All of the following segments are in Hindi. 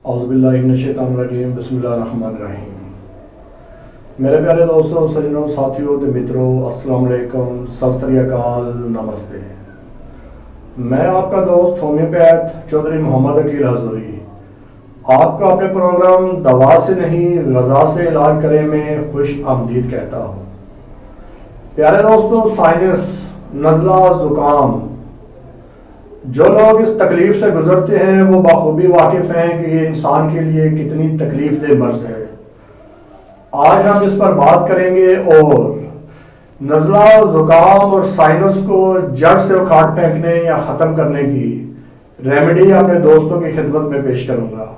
औज़ुबिल्लाहिमिनश्शैतानिर्रजीम बिस्मिल्लाहिर्रहमानिर्रहीम। मेरे प्यारे दोस्तों, सज्जनों, साथियों तो मित्रों, अस्सलाम वालेकुम, सत श्री अकाल, नमस्ते। मैं आपका दोस्त होम्योपैथ चौधरी मोहम्मद अकील हजूरी आपका अपने प्रोग्राम दवा से नहीं ग़ज़ा से इलाज करें में खुश आमदीद कहता हूँ। प्यारे दोस्तों, साइनस, नज़ला, ज़ुकाम, जो लोग इस तकलीफ से गुजरते हैं वो बाखूबी वाकिफ़ हैं कि ये इंसान के लिए कितनी तकलीफ दे मर्ज है। आज हम इस पर बात करेंगे और नज़ला, ज़ुकाम और साइनस को जड़ से उखाड़ फेंकने या ख़त्म करने की रेमेडी अपने दोस्तों की खिदमत में पेश करूँगा।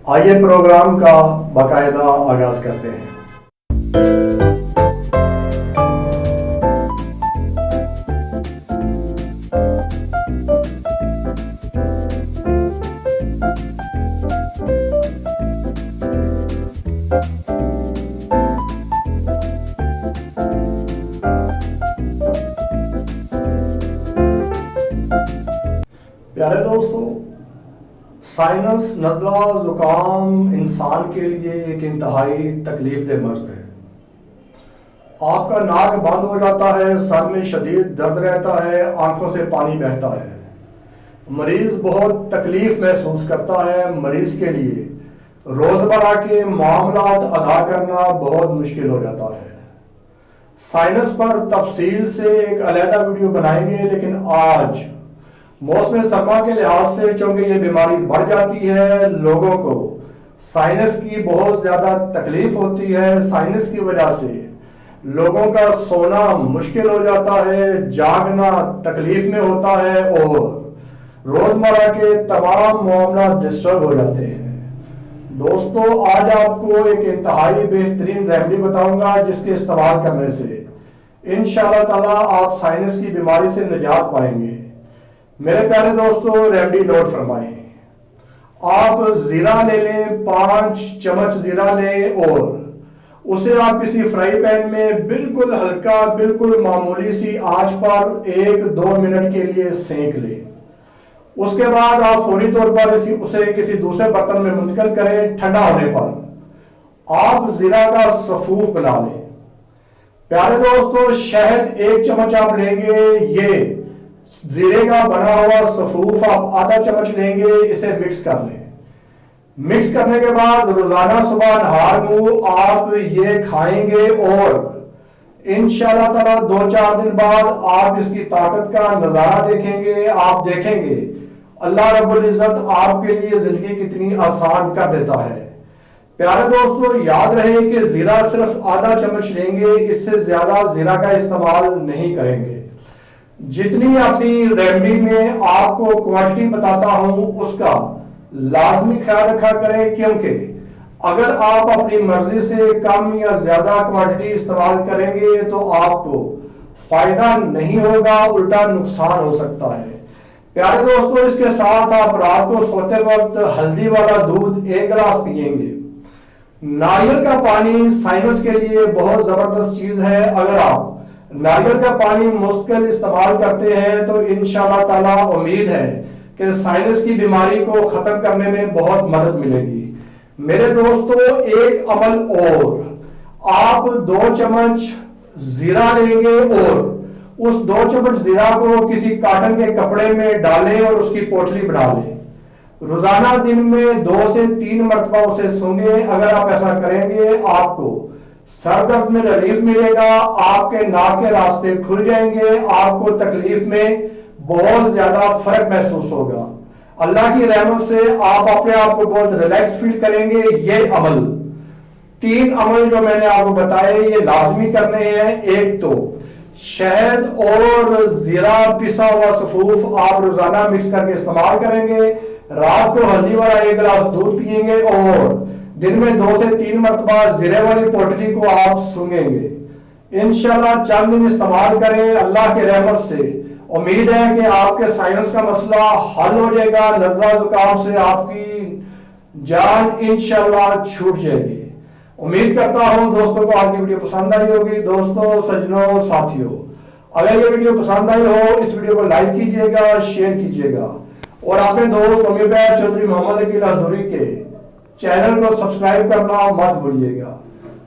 आइए प्रोग्राम का बाकायदा आगाज़ करते हैं। प्यारे दोस्तों, साइनस, नज़ला, ज़ुकाम इंसान के लिए एक इंतहाई तकलीफ दे मर्ज है। आपका नाक बंद हो जाता है, सर में शदीद दर्द रहता है, आंखों से पानी बहता है, मरीज बहुत तकलीफ महसूस करता है। मरीज के लिए रोज़मर्रा के मामलात अदा करना बहुत मुश्किल हो जाता है। साइनस पर तफसील से एक अलहदा वीडियो बनाएंगे, लेकिन आज मौसम सरमा के लिहाज से चूंकि ये बीमारी बढ़ जाती है, लोगों को साइनस की बहुत ज़्यादा तकलीफ होती है। साइनस की वजह से लोगों का सोना मुश्किल हो जाता है, जागना तकलीफ में होता है और रोज़मर्रा के तमाम मामला डिस्टर्ब हो जाते हैं। दोस्तों, आज आपको एक इंतहाई बेहतरीन रेमेडी बताऊंगा जिसके इस्तेमाल करने से इंशाअल्लाह ताला आप साइनस की बीमारी से निजात पाएंगे। मेरे प्यारे दोस्तों, रेमेडी नोट फरमाएं। आप जीरा ले लें, 5 चम्मच जीरा लें और उसे आप किसी फ्राई पैन में बिल्कुल हल्का, बिल्कुल मामूली सी आंच पर 1-2 मिनट के लिए सेंक लें। उसके बाद आप फौरी तौर पर उसे किसी दूसरे बर्तन में मुंतकिल करें। ठंडा होने पर आप जीरा का सफूफ बना लें। प्यारे दोस्तों, शहद 1 चम्मच आप लेंगे। ये जीरे का बना हुआ सफूफ आप आधा चम्मच लेंगे, इसे मिक्स कर लें। मिक्स करने के बाद रोजाना सुबह नहार मुंह आप ये खाएंगे और इंशाअल्लाह ताला 2-4 दिन बाद आप इसकी ताकत का नजारा देखेंगे। आप देखेंगे अल्लाह रब्बुल इज्जत आपके लिए जिंदगी कितनी आसान कर देता है। प्यारे दोस्तों, याद रहे कि जीरा सिर्फ आधा चम्मच लेंगे, इससे ज्यादा जीरा का इस्तेमाल नहीं करेंगे। जितनी अपनी रेमेडी में आपको क्वांटिटी बताता हूं उसका लाजमी ख्याल रखा करें, क्योंकि अगर आप अपनी मर्जी से कम या ज्यादा क्वांटिटी इस्तेमाल करेंगे तो आपको फायदा नहीं होगा, उल्टा नुकसान हो सकता है। प्यारे दोस्तों, इसके साथ आप रात को सोते वक्त हल्दी वाला दूध 1 गिलास पिएंगे। नारियल का पानी साइनस के लिए बहुत जबरदस्त चीज है। अगर आप नारियल का पानी मुस्तकिल इस्तेमाल करते हैं तो इंशाअल्लाह ताला उम्मीद है कि साइनस की बीमारी को खत्म करने में बहुत मदद मिलेगी। मेरे दोस्तों, एक अमल और, आप 2 चम्मच जीरा लेंगे और उस 2 चम्मच जीरा को किसी कॉटन के कपड़े में डालें और उसकी पोटली बना लें। रोजाना दिन में 2 से 3 मरतबा उसे सूंघें। अगर आप ऐसा करेंगे आपको सर दर्द में रिलीफ मिलेगा, आपके नाक के रास्ते खुल जाएंगे, आपको तकलीफ में बहुत ज्यादा फर्क महसूस होगा। अल्लाह की रहमत से आप अपने आप को बहुत रिलैक्स फील करेंगे। ये अमल, 3 अमल जो मैंने आपको बताए ये लाजमी करने हैं। एक तो शहद और जीरा पिसा हुआ सफूफ आप रोजाना मिक्स करके इस्तेमाल करेंगे। रात को हल्दी वाला 1 गिलास दूध पिएंगे और दिन में 2 से 3 मरतबा जीरे वाली पोटली को आप सूंघेंगे। इंशाल्लाह चंद दिन इस्तेमाल करें, अल्लाह के रहमत से उम्मीद है कि आपके साइनस का मसला हल हो जाएगा। नज़ला जुकाम से आपकी जान इंशाल्लाह छूट जाएगी। उम्मीद करता हूं दोस्तों को आज की वीडियो पसंद आई होगी। दोस्तों, सज्जनों, साथियों, अगर ये वीडियो पसंद आई हो इस वीडियो को लाइक कीजिएगा, शेयर कीजिएगा और अपने दोस्त होम्योपैथ चौधरी मोहम्मद अकील हजूरी के चैनल को सब्सक्राइब करना मत भूलिएगा।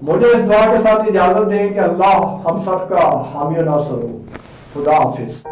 मुझे इस दुआ के साथ इजाजत दें कि अल्लाह हम सबका हामी नासर हो। खुदा हाफिज।